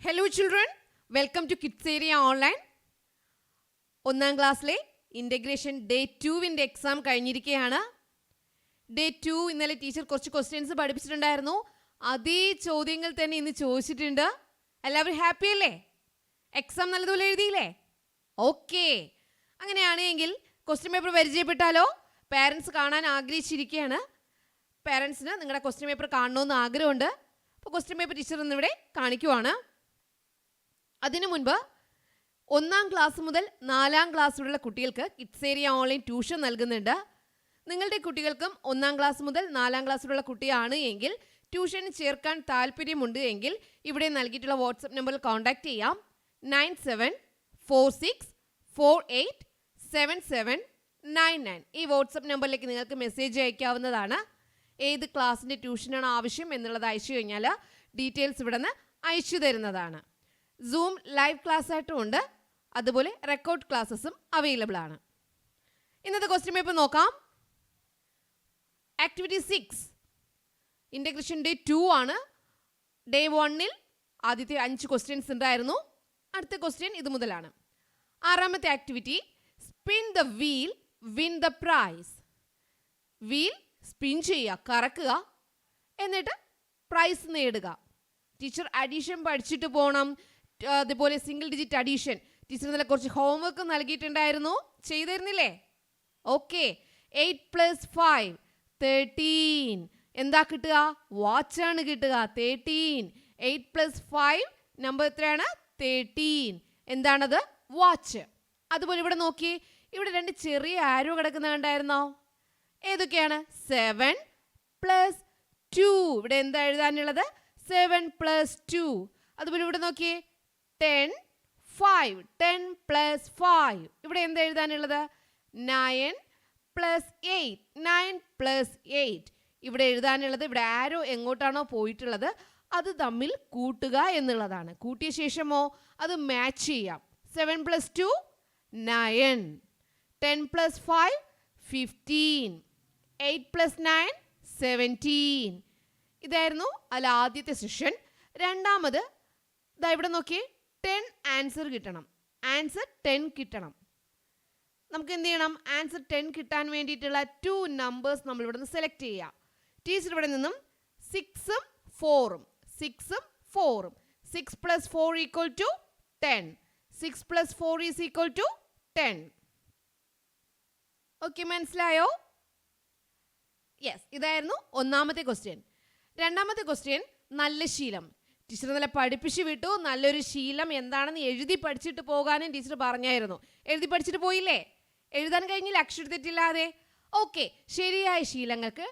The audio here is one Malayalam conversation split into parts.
Hello children, welcome to Kids Area Online. ഒന്നാം ക്ലാസ്സിലെ ഇൻ്റഗ്രേഷൻ ഡേ 2-ൻ്റെ എക്സാം കഴിഞ്ഞിരിക്കുകയാണ്. ഡേ 2 ഇന്നലെ ടീച്ചർ കുറച്ച് ക്വസ്റ്റ്യൻസ് പഠിപ്പിച്ചിട്ടുണ്ടായിരുന്നു. അതേ ചോദ്യങ്ങൾ തന്നെ ഇന്ന് ചോദിച്ചിട്ടുണ്ട്. എല്ലാവരും ഹാപ്പി അല്ലേ? എക്സാം നല്ലതുപോലെ എഴുതിയില്ലേ? ഓക്കെ. അങ്ങനെയാണെങ്കിൽ ക്വസ്റ്റ്യൻ പേപ്പർ പരിചയപ്പെട്ടാലോ? പാരൻസ് കാണാൻ ആഗ്രഹിച്ചിരിക്കുകയാണ്. പാരൻസിന് നിങ്ങളുടെ ക്വസ്റ്റ്യൻ പേപ്പർ കാണണമെന്ന് ആഗ്രഹമുണ്ട്. അപ്പോൾ ക്വസ്റ്റ്യൻ പേപ്പർ ടീച്ചർ ഇന്നിവിടെ കാണിക്കുവാണ്. അതിനു മുൻപ് 1-ാം ക്ലാസ് മുതൽ 4-ാം ക്ലാസ് വരെയുള്ള കുട്ടികൾക്ക് കിഡ്സ് ഏരിയ ഓൺലൈൻ ട്യൂഷൻ നൽകുന്നുണ്ട്. നിങ്ങളുടെ കുട്ടികൾക്കും 1-ാം ക്ലാസ് മുതൽ 4-ാം ക്ലാസ് വരെയുള്ള കുട്ടിയാണ് എങ്കിൽ ട്യൂഷന് ചേർക്കാൻ താല്പര്യമുണ്ട് എങ്കിൽ ഇവിടെ നൽകിയിട്ടുള്ള വാട്സപ്പ് നമ്പറിൽ കോൺടാക്റ്റ് ചെയ്യാം. 9746487799. ഈ വാട്സപ്പ് നമ്പറിലേക്ക് നിങ്ങൾക്ക് മെസ്സേജ് അയക്കാവുന്നതാണ്. ഏത് ക്ലാസ്സിൻ്റെ ട്യൂഷനാണ് ആവശ്യം എന്നുള്ളത് അയച്ചു കഴിഞ്ഞാൽ ഡീറ്റെയിൽസ് ഇവിടെ നിന്ന് അയച്ചു തരുന്നതാണ്. സൂം ലൈവ് ക്ലാസ് ആയിട്ടും ഉണ്ട്, അതുപോലെ റെക്കോർഡ് ക്ലാസ്സസും അവൈലബിൾ ആണ്. ഇന്നത്തെ ക്വസ്റ്റ്യൻ പേപ്പർ നോക്കാം. ആക്ടിവിറ്റി 6 ഇൻ്റഗ്രേഷൻ ഡേ 2 ആണ്. ഡേ 1-ൽ ആദ്യത്തെ 5 ക്വസ്റ്റ്യൻസ് ഉണ്ടായിരുന്നു. അടുത്ത ക്വസ്റ്റ്യൻ ഇത് മുതലാണ്. 6-ാമത്തെ activity spin the wheel win the prize. Wheel spin ചെയ്യുക, കറക്കുക, എന്നിട്ട് പ്രൈസ് നേടുക. ടീച്ചർ അഡീഷൻ പഠിച്ചിട്ട് പോകണം. അതുപോലെ സിംഗിൾ ഡിജിറ്റ് അഡീഷൻ ടീച്ചർ ഇന്നലെ കുറച്ച് ഹോംവർക്ക് നൽകിയിട്ടുണ്ടായിരുന്നു. ചെയ്തിരുന്നില്ലേ? ഓക്കെ. 8 + 5 13. എന്താ കിട്ടുക? വാച്ചാണ് കിട്ടുക. 13. 8 + 5 നമ്പർ എത്രയാണ്? 13. എന്താണത്? വാച്ച്. അതുപോലെ ഇവിടെ നോക്കി, ഇവിടെ 2 ചെറിയ ആരോ കിടക്കുന്ന കണ്ടായിരുന്നോ? ഏതൊക്കെയാണ്? 7 + 2. ഇവിടെ എന്താ എഴുതാനുള്ളത്? 7 + 2. അതുപോലെ ഇവിടെ നോക്കിയേ, 10 5. 10 + 5. ഇവിടെ എന്താ എഴുതാനുള്ളത്? 9 + 8. 9 + 8. ഇവിടെ എഴുതാനുള്ളത്, ഇവിടെ ആരോ എങ്ങോട്ടാണോ പോയിട്ടുള്ളത് അത് തമ്മിൽ കൂട്ടുക എന്നുള്ളതാണ്. കൂട്ടിയ ശേഷമോ അത് മാച്ച് ചെയ്യാം. 7 + 2 9. 10 + 5 15. 8 + 9 17. ഇതായിരുന്നു അതിൽ ആദ്യത്തെ സെഷൻ. രണ്ടാമത് ഇതാ ഇവിടെ നോക്കിയേ, 10 ആൻസർ കിട്ടണം. ആൻസർ 10 കിട്ടണം. നമുക്ക് എന്ത് ചെയ്യണം? ആൻസർ 10 കിട്ടാൻ വേണ്ടിയിട്ടുള്ള 2 നമ്പേഴ്സ് നമ്മൾ ഇവിടെ നിന്ന് സെലക്ട് ചെയ്യാം. ടീച്ചർ ഇവിടെ നിന്നും 6ഉം 4ഉം 6ഉം 4ഉം 6 + 4 = 10. 6 + 4 = 10. ഓക്കെ, മനസ്സിലായോ? യെസ്, ഇതായിരുന്നു 1-ാമത്തെ ക്വസ്റ്റ്യൻ. 2-ാമത്തെ ക്വസ്റ്റ്യൻ നല്ല ശീലം. ടീച്ചർ നല്ല പഠിപ്പിച്ച് വിട്ടു. നല്ലൊരു ശീലം എന്താണെന്ന് എഴുതി പഠിച്ചിട്ട് പോകാനും ടീച്ചർ പറഞ്ഞായിരുന്നു. എഴുതി പഠിച്ചിട്ട് പോയില്ലേ? എഴുതാൻ കഴിഞ്ഞില്ല അക്ഷരത്തെറ്റില്ലാതെ? ഓക്കെ. ശരിയായ ശീലങ്ങൾക്ക്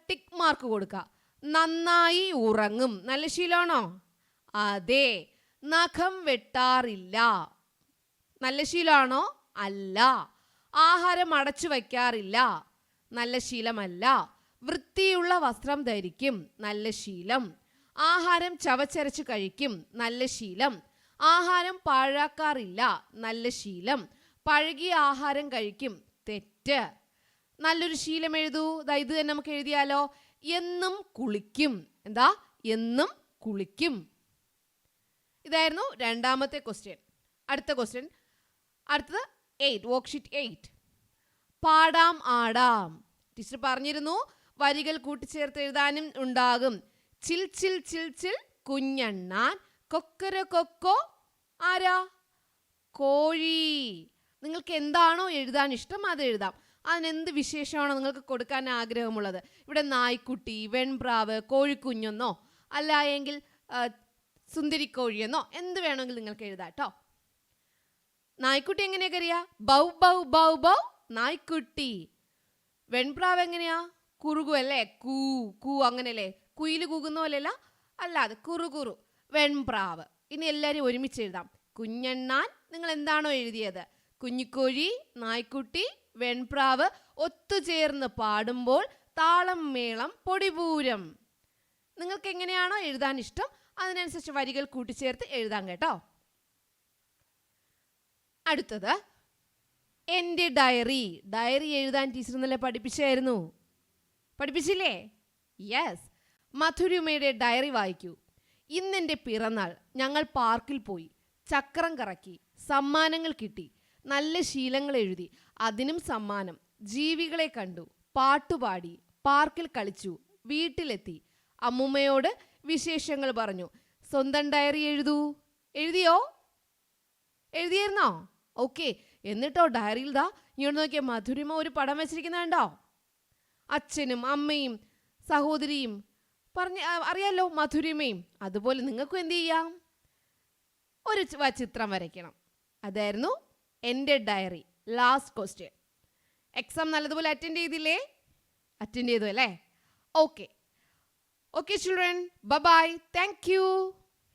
ടിക്ക് മാർക്ക് കൊടുക്കുക. നന്നായി ഉറങ്ങും. നല്ല ശീലമാണോ? അതെ. നഖം വെട്ടാറില്ല. നല്ല ശീലമാണോ? അല്ല. ആഹാരം അടച്ചു വയ്ക്കാറില്ല. നല്ല ശീലമല്ല. വൃത്തിയുള്ള വസ്ത്രം ധരിക്കും. നല്ല ശീലം. ആഹാരം ചവച്ചരച്ച് കഴിക്കും. നല്ല ശീലം. ആഹാരം പാഴാക്കാറില്ല. നല്ല ശീലം. പഴകിയ ആഹാരം കഴിക്കും. തെറ്റ്. നല്ലൊരു ശീലം എഴുതൂ. ഇത് തന്നെ നമുക്ക് എഴുതിയാലോ? എന്നും കുളിക്കും. എന്താ? എന്നും കുളിക്കും. ഇതായിരുന്നു 2-ാമത്തെ ക്വസ്റ്റ്യൻ. അടുത്ത ക്വസ്റ്റ്യൻ, അടുത്തത് 8, വർക്ക്ഷീറ്റ് 8. പാടാം ആടാം. ടീച്ചർ പറഞ്ഞിരുന്നു വരികൾ കൂട്ടിച്ചേർത്ത് എഴുതാനും ഉണ്ടാകും. ചിൽ ചിൽ ചിൽ ചിൽ കുഞ്ഞണ്ണാൻ, കൊക്കര കൊക്കോ ആരാ? കോഴി. നിങ്ങൾക്ക് എന്താണോ എഴുതാൻ ഇഷ്ടം അത് എഴുതാം. അതിനെന്ത് വിശേഷമാണോ നിങ്ങൾക്ക് കൊടുക്കാൻ ആഗ്രഹമുള്ളത്? ഇവിടെ നായ്ക്കുട്ടി, വെൺപ്രാവ്, കോഴിക്കുഞ്ഞെന്നോ അല്ല എങ്കിൽ സുന്ദരിക്കോഴിയെന്നോ എന്ത് വേണമെങ്കിൽ നിങ്ങൾക്ക് എഴുതാം കേട്ടോ. നായ്ക്കുട്ടി എങ്ങനെയൊക്കെ അറിയാ? ബൗ ബൗ ബൗ ബൗ നായ്ക്കുട്ടി. വെൺപ്രാവ് എങ്ങനെയാ? കുറുകു അല്ലേ? കൂ കൂ അങ്ങനെയല്ലേ? കുയിൽ കൂകുന്ന പോലെയല്ല, അല്ലാതെ കുറുകുറു. വെൺപ്രാവ്. ഇനി എല്ലാവരും ഒരുമിച്ച് എഴുതാം. കുഞ്ഞണ്ണാൻ നിങ്ങൾ എന്താണോ എഴുതിയത്, കുഞ്ഞിക്കോഴി, നായ്ക്കുട്ടി, വെൺപ്രാവ് ഒത്തുചേർന്ന് പാടുമ്പോൾ താളം മേളം പൊടിപൂരം. നിങ്ങൾക്ക് എങ്ങനെയാണോ എഴുതാൻ ഇഷ്ടം അതിനനുസരിച്ച് വരികൾ കൂട്ടിച്ചേർത്ത് എഴുതാം കേട്ടോ. അടുത്തത് എൻ്റെ ഡയറി. ഡയറി എഴുതാൻ ടീച്ചർ ഇന്നലെ പഠിപ്പിച്ചായിരുന്നു. പഠിപ്പിച്ചില്ലേ? യെസ്. മധുരിമയുടെ ഡയറി വായിക്കൂ. ഇന്നെൻ്റെ പിറന്നാൾ. ഞങ്ങൾ പാർക്കിൽ പോയി, ചക്രം കറക്കി, സമ്മാനങ്ങൾ കിട്ടി, നല്ല ശീലങ്ങൾ എഴുതി, അതിനും സമ്മാനം, ജീവികളെ കണ്ടു, പാട്ടുപാടി, പാർക്കിൽ കളിച്ചു, വീട്ടിലെത്തി, അമ്മുമ്മയോട് വിശേഷങ്ങൾ പറഞ്ഞു. സ്വന്തം ഡയറി എഴുതൂ. എഴുതിയോ? എഴുതിയിരുന്നോ? ഓക്കെ. എന്നിട്ടോ ഡയറിയിൽ ദാ ഇങ്ങോട്ട് നോക്കിയ മധുരിമ ഒരു പടം വെച്ചിരിക്കുന്നുണ്ടോ? അച്ഛനും അമ്മയും സഹോദരിയും അറിയാലോ, മധുരിമയും. അതുപോലെ നിങ്ങൾക്കും എന്ത് ചെയ്യാം? ഒരു ചിത്രം വരയ്ക്കണം. അതായിരുന്നു എൻ്റെ ഡയറി. Last question. എക്സാം നല്ലതുപോലെ അറ്റൻഡ് ചെയ്തില്ലേ? അറ്റൻഡ് ചെയ്തു അല്ലേ? Okay. Okay children, bye bye. Thank you.